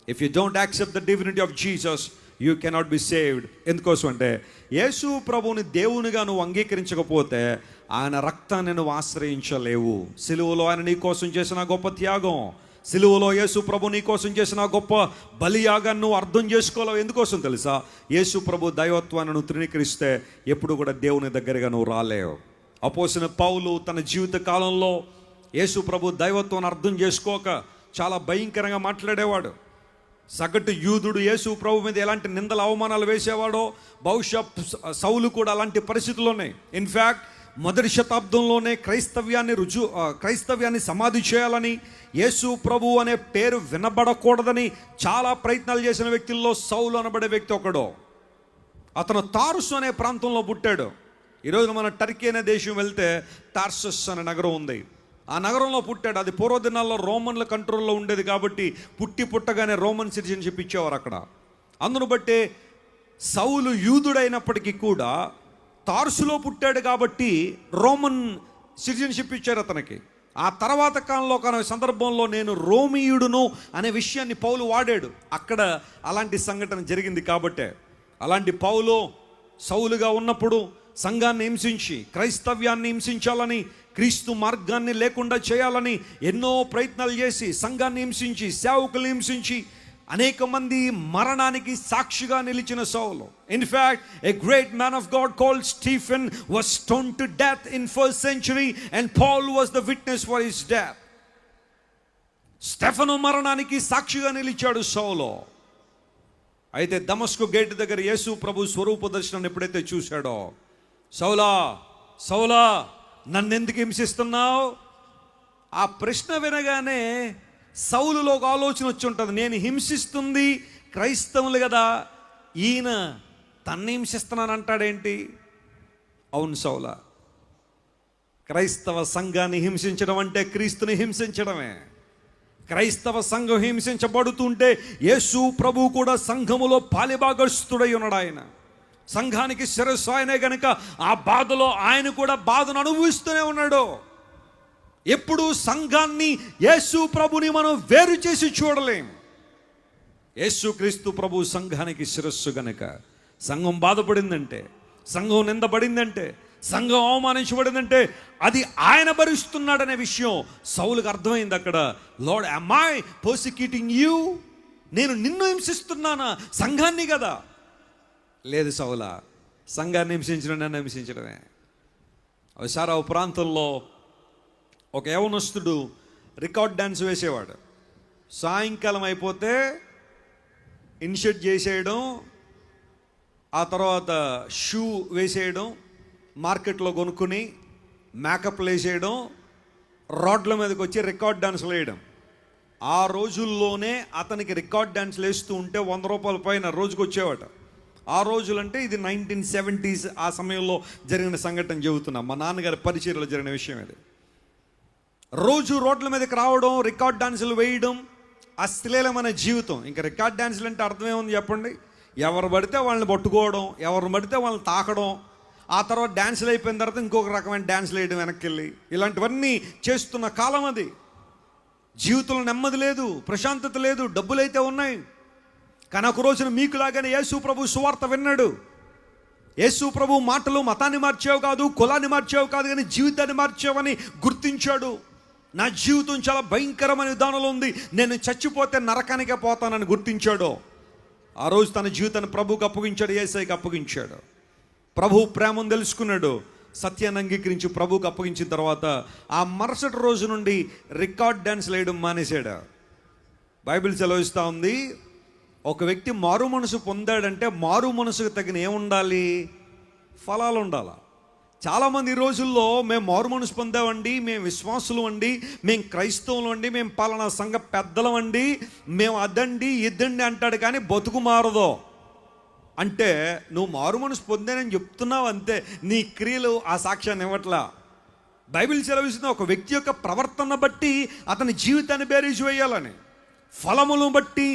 If you don't accept the divinity of Jesus you cannot be saved. ఎందుకోసం అంటే యేసు ప్రభువుని దేవునిగా నువ్వు అంగీకరించకపోతే ఆయన రక్తాన్ని నువ్వు ఆశ్రయించలేవు. సిలువలో ఆయన నీ కోసం చేసిన గొప్ప త్యాగం, సిలువలో యేసు ప్రభు నీ కోసం చేసిన గొప్ప బలియాగాన్ని నువ్వు అర్థం చేసుకోలేవు. ఎందుకోసం తెలుసా? యేసు ప్రభు దైవత్వాన్ని నువ్వు తృణీకరిస్తే ఎప్పుడు కూడా దేవుని దగ్గరగా నువ్వు రాలేవు. అపోస్తలుడైన పౌలు తన జీవిత కాలంలో యేసు ప్రభు దైవత్వాన్ని అర్థం చేసుకోక చాలా భయంకరంగా మాట్లాడేవాడు. సగటు యూదుడు యేసు ప్రభు మీద ఎలాంటి నిందల అవమానాలు వేసేవాడో బహుశా సౌలు కూడా అలాంటి పరిస్థితుల్లోనే. ఇన్ఫ్యాక్ట్ మొదటి శతాబ్దంలోనే క్రైస్తవ్యాన్ని సమాధి చేయాలని, యేసు ప్రభు అనే పేరు వినబడకూడదని చాలా ప్రయత్నాలు చేసిన వ్యక్తుల్లో సౌలు అనబడే వ్యక్తి ఒకడు. అతను తార్సు అనే ప్రాంతంలో పుట్టాడు. ఈరోజు మన టర్కీ అనే దేశం వెళ్తే టార్సస్ అనే నగరం ఉంది. ఆ నగరంలో పుట్టాడు. అది పూర్వదినాల్లో రోమన్ల కంట్రోల్లో ఉండేది కాబట్టి పుట్టగానే రోమన్ సిటిజన్షిప్ ఇచ్చేవారు అక్కడ. అందును బట్టి సౌలు యూదుడైనప్పటికీ కూడా తార్సులో పుట్టాడు కాబట్టి రోమన్ సిటిజన్షిప్ ఇచ్చారు అతనికి. ఆ తర్వాత కాలంలో ఒక సందర్భంలో నేను రోమియుడును అనే విషయాన్ని పౌలు వాడాడు. అక్కడ అలాంటి సంఘటన జరిగింది కాబట్టే. అలాంటి పౌలు సౌలుగా ఉన్నప్పుడు సంఘాన్ని హింసించి, క్రైస్తవ్యాన్ని హింసించాలని, క్రీస్తు మార్గాన్ని లేకుండా చేయాలని ఎన్నో ప్రయత్నాలు చేసి, సంఘాన్ని హింసించి, సేవకులు హింసించి, అనేక మంది మరణానికి సాక్షిగా నిలిచిన సౌలు. In fact a great man of God called Stephen was stoned to death in 1st century and Paul was the witness for his death. Stephen మరణానికి సాక్షిగా నిలిచాడు సౌలు. అయితే దమస్కు గేట్ దగ్గర యేసు ప్రభు స్వరూప దర్శనాన్ని ఎప్పుడైతే చూశాడో, సౌలా సౌలా నన్నెందుకు హింసిస్తున్నావు? ఆ ప్రశ్న వినగానే సౌలులో ఒక ఆలోచన వచ్చి ఉంటుంది, నేను హింసిస్తుంది క్రైస్తవులు కదా, ఈయన తన్ని హింసిస్తున్నాను అంటాడేంటి? అవును సౌలా, క్రైస్తవ సంఘాన్ని హింసించడం అంటే క్రీస్తుని హింసించడమే. క్రైస్తవ సంఘం హింసించబడుతుంటే యేసు ప్రభు కూడా సంఘములో పాలిభాగస్తుడై ఉన్నాడు. ఆయన సంఘానికి శిరస్సు ఆయనే గనుక ఆ బాధలో ఆయన కూడా బాధను అనుభవిస్తూనే ఉన్నాడు. ఎప్పుడు సంఘాన్ని, యేసు ప్రభుని మనం వేరు చేసి చూడలేం. యేసు క్రీస్తు ప్రభు సంఘానికి శిరస్సు గనుక సంఘం బాధపడిందంటే, సంఘం నిందపడిందంటే, సంఘం అవమానించబడిందంటే అది ఆయన భరిస్తున్నాడనే విషయం సౌలుకు అర్థమైంది అక్కడ. Lord, am I persecuting you? నేను నిన్ను హింసిస్తున్నానా? సంఘాన్ని కదా. లేదు సౌలా, సంఘాన్ని హింసించడం నన్ను హింసించడమే. ఒకసారి ఆ ప్రాంతంలో ఒక యవనస్తుడు రికార్డ్ డ్యాన్స్ వేసేవాడు. సాయంకాలం అయిపోతే ఇన్షర్ట్ చేసేయడం, ఆ తర్వాత షూ వేసేయడం, మార్కెట్లో కొనుక్కుని మేకప్లు వేసేయడం, రోడ్ల మీదకి వచ్చి రికార్డ్ డ్యాన్స్లు వేయడం. ఆ రోజుల్లోనే అతనికి రికార్డ్ డ్యాన్స్లు వేస్తూ ఉంటే 100 రూపాయల పైన రోజుకు వచ్చేవాట. ఆ రోజులంటే ఇది 1970s ఆ సమయంలో జరిగిన సంఘటన చెబుతున్నా. మా నాన్నగారి పరిచర్యలో జరిగిన విషయం ఇది. రోజు రోడ్ల మీదకి రావడం, రికార్డ్ డాన్సులు వేయడం, అశ్లీలమైన జీవితం. ఇంకా రికార్డ్ డాన్సులు అంటే అర్థమేముంది చెప్పండి? ఎవరు పడితే వాళ్ళని పట్టుకోవడం, ఎవరిని పడితే వాళ్ళని తాకడం, ఆ తర్వాత డ్యాన్సులు అయిపోయిన తర్వాత ఇంకొక రకమైన డ్యాన్సులు వేయడం వెనక్కి వెళ్ళి, ఇలాంటివన్నీ చేస్తున్న కాలం అది. జీవితంలో నెమ్మది లేదు, ప్రశాంతత లేదు, డబ్బులైతే ఉన్నాయి. కానీ ఒక రోజున మీకులాగానే యేసు ప్రభు సువార్త విన్నాడు. యేసు ప్రభు మాటలు మతాన్ని మార్చేవి కాదు, కులాన్ని మార్చేవి కాదు, కానీ జీవితాన్ని మార్చేవని గుర్తించాడు. నా జీవితం చాలా భయంకరమైన విధానంలో ఉంది, నేను చచ్చిపోతే నరకానికే పోతానని గుర్తించాడు. ఆ రోజు తన జీవితాన్ని ప్రభువుకి అప్పగించాడు, యేసయ్యకి అప్పగించాడు. ప్రభు ప్రేమను తెలుసుకున్నాడు, సత్యాన్ని అంగీకరించి ప్రభువుకి అప్పగించిన తర్వాత ఆ మరుసటి రోజు నుండి రికార్డ్ డ్యాన్స్ వేయడం మానేశాడు. బైబిల్ సెలవిస్తూ ఉంది, ఒక వ్యక్తి మారు మనసు పొందాడంటే మారు మనసుకు తగిన ఏముండాలి? ఫలాలు ఉండాలి. చాలామంది ఈ రోజుల్లో మేము మారు మనసు పొందామండి, మేము విశ్వాసులు అండి, మేము క్రైస్తవులు అండి, మేము పలానా సంఘ పెద్దలం అండి, మేము అదండి ఇద్దండి అంటాడు, కానీ బతుకు మారదో. అంటే నువ్వు మారు మనసు పొందానని చెప్తున్నావు అంతే, నీ క్రియలు ఆ సాక్ష్యాన్ని ఇవ్వట్లా. బైబిల్ సెలవిస్తుంది, ఒక వ్యక్తి యొక్క ప్రవర్తన బట్టి అతని జీవితాన్ని బేరీజు వేయాలని. ఫలములను బట్టి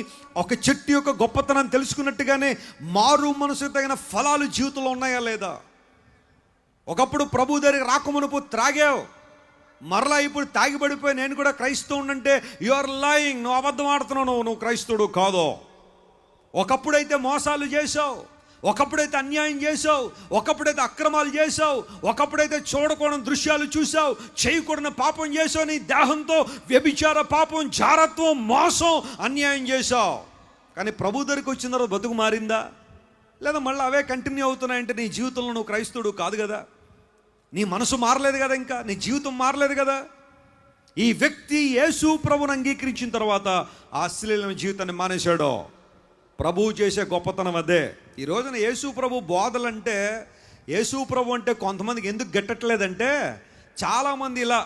ఒక చెట్టు యొక్క గొప్పతనం తెలుసుకున్నట్టుగానే మారు మనసుకు తగిన ఫలాలు జీవితంలో ఉన్నాయా లేదా? ఒకప్పుడు ప్రభు దగ్గరికి రాకమునుపు త్రాగావు, మరలా ఇప్పుడు తాగిపడిపోయి నేను కూడా క్రైస్తవుడు అంటే యు ఆర్ లయింగ్, నువ్వు అబద్ధం ఆడుతున్నావు, నువ్వు క్రైస్తవుడు కాదు. ఒకప్పుడైతే మోసాలు చేసావు, ఒకప్పుడైతే అన్యాయం చేసావు, ఒకప్పుడైతే అక్రమాలు చేసావు, ఒకప్పుడైతే చూడకూడని దృశ్యాలు చూసావు, చేయకూడని పాపం చేసావు, నీ దేహంతో వ్యభిచార పాపం, జారత్వం, మోసం, అన్యాయం చేసావు. కానీ ప్రభు దగ్గరికి వచ్చిన తర్వాత బతుకు మారిందా? లేదా మళ్ళీ అవే కంటిన్యూ అవుతున్నాయంటే నీ జీవితంలో నువ్వు క్రైస్తవుడు కాదు కదా. నీ మనసు మారలేదు కదా, ఇంకా నీ జీవితం మారలేదు కదా. ఈ వ్యక్తి యేసు ప్రభువుని అంగీకరించిన తర్వాత ఆ అశ్లీలమైన జీవితాన్ని మానేశాడు. ప్రభువు చేసే గొప్పతనం అదే. ఈ రోజున యేసు ప్రభు బోధలంటే, యేసు ప్రభు అంటే కొంతమందికి ఎందుకు గెట్టట్లేదంటే, చాలామంది ఇలా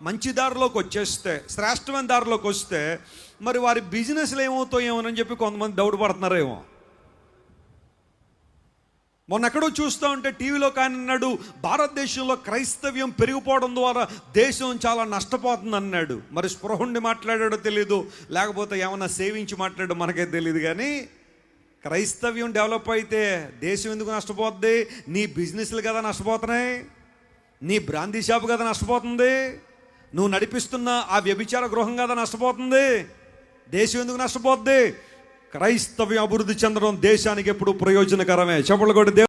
మంచి దారిలోకి వచ్చేస్తే, శ్రేష్టమైన దారిలోకి వస్తే మరి వారి బిజినెస్లు ఏమవుతాయేమోనని చెప్పి కొంతమంది డౌట్ పడుతున్నారేమో. మొన్న ఎక్కడో చూస్తూ ఉంటే టీవీలో కానీ అన్నాడు, భారతదేశంలో క్రైస్తవ్యం పెరిగిపోవడం ద్వారా దేశం చాలా నష్టపోతుంది అన్నాడు. మరి స్పృహుండి మాట్లాడాడో తెలీదు, లేకపోతే ఏమన్నా సేవించి మాట్లాడో మనకే తెలియదు. కానీ క్రైస్తవ్యం డెవలప్ అయితే దేశం ఎందుకు నష్టపోద్ది? నీ బిజినెస్లు కదా నష్టపోతున్నాయి, నీ బ్రాందీ షాప్ కదా నష్టపోతుంది, నువ్వు నడిపిస్తున్న ఆ వ్యభిచార గృహం కదా నష్టపోతుంది. దేశం ఎందుకు నష్టపోద్ది? క్రైస్తవ్యం అభివృద్ధి చెందడం దేశానికి ఎప్పుడు ప్రయోజనకరమే. చెప్పలు కూడా